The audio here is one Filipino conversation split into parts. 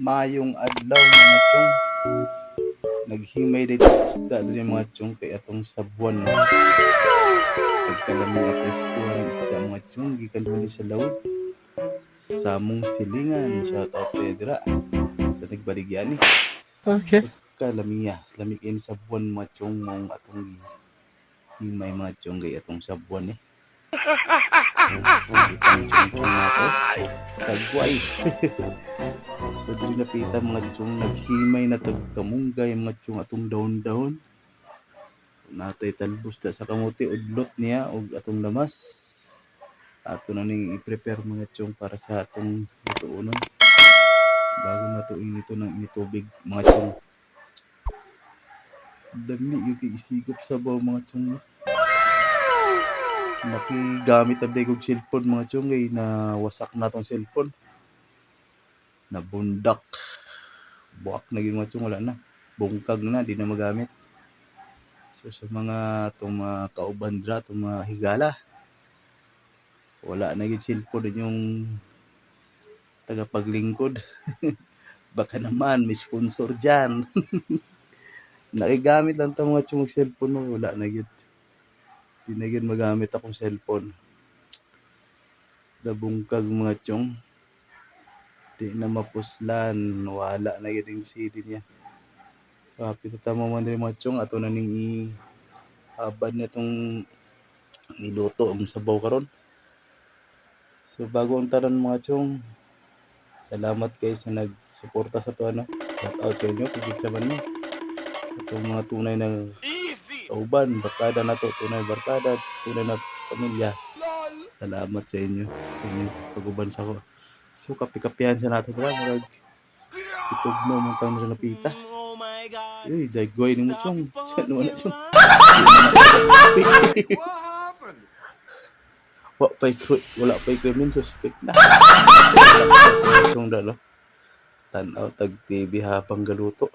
Mayong adlaw mga chong. Naghimay dito isda diri mga chong kay atong sabuan no. Pagkalami ang presko ang isda mga chong gikan pa sa lawod. Samong silingan, shout out Pedra sa nagbaligyan ni. Okay. Pagkalamiya, lamig in sabuan mga chong mong atong himay mga chong kay atong sabuan ni. Sige pang chong nato. Tagway. So dili napita mga chong naghimay na tagkamunggay mga chong atong daon-daon. Natay talbos da sa kamote udlot niya og atong lamas. Ato na ning i-prepare mga chong para sa atong lutuonon. Bago na to inito ng initubig mga chong. Dami yung isigop sa baw mga chong. Nakigamit ang kong cellphone mga chong kay na wasak na tong cellphone. Nabundak. Buwak na yun mga chong, wala na. Bungkag na, di na magamit. So sa mga itong mga kaubandra, itong mga higala, wala na yung cellphone yung tagapaglingkod. Baka naman, may sponsor dyan. Nakigamit lang itong mga chong cellphone mo, wala na yun. Di na yun magamit akong cellphone. Nabungkag mga chong. Di na mapuslan, wala na yun yung CD niya. So, pinutama mo na mga chong, ato na ning i-habad na itong niluto ang sabaw karon. So, bago ang tanan mga chong, salamat kayo sa nagsuporta sa ito, ano. Shout out sa inyo, kung man niyo. Itong mga tunay na kauban, barkada na to, tunay barkada, tunay na pamilya. Salamat sa inyo, pag-uban sa ko. So, kapi-kapihan sa nato pala, marag itugno mong taon na napita. Uy, dagway ni mo chong. Saan naman na chong? Wala pa'y krimen, suspect na. Chong dalo. Tanaw, tag-TV hapang galuto.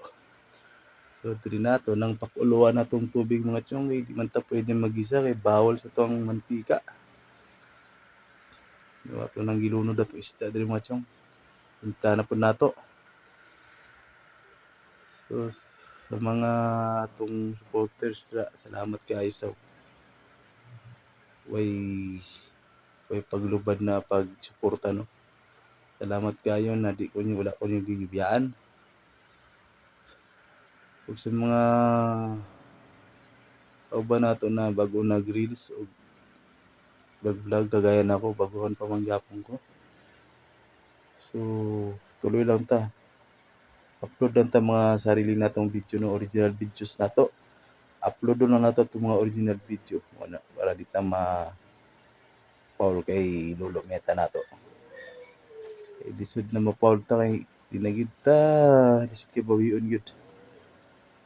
So, diri na to, nang pakuluan na tong tubig mga chong. Di man ta pwede mag-isa kay bawal sa tong mantika. Diba ito nang gilunod na to isda diri mga chong. Punta na po na to. So, sa mga itong supporters, salamat kayo sa way paglubad na pagsuporta, no. Salamat kayo na di ko wala ko yung gigibiyaan. Ug sa mga kauban nato na bago nag-reels o vlog kagaya nako baguhan pa mangyapon ko. So, tuloy lang ta. Upload lang ta mga sarili natong video no, original videos nato. Upload na nato itong mga original video para di ta ma-paul kay Lolo Meta nato. Eh, disud na ma-paul ta kay dinagid ta, disud kay bawion gyud.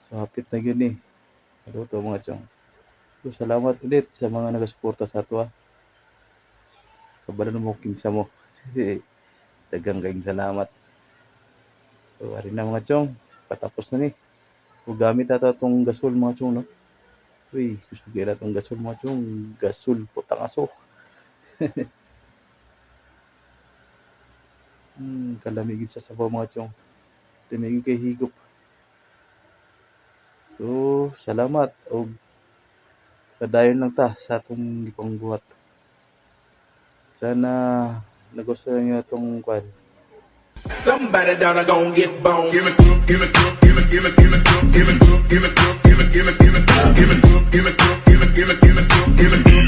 So hapit na gyud ni. Ano to mga chong. So salamat ulit sa mga nagasuporta sa ato. Kabalan mo kinsa mo. Daghang kayong salamat. So, ari na mga chong, patapos na ni. Kung gamit nato itong gasol mga chong, no? Uy, susugay na itong gasol mga chong. Gasol, putang aso. Kalamigid sa sabaw mga chong. Lamigid kay higop. So, salamat. O, padayon lang ta sa itong ipangbuhat. Sana nagustuhan nyo itong kwan. Somebody down I gon' get bone. Give it, give it, give it, give it, give it, give it, give it, give it, give it, give it, give it, give it, give it, give it, give it, give it, give it, give it.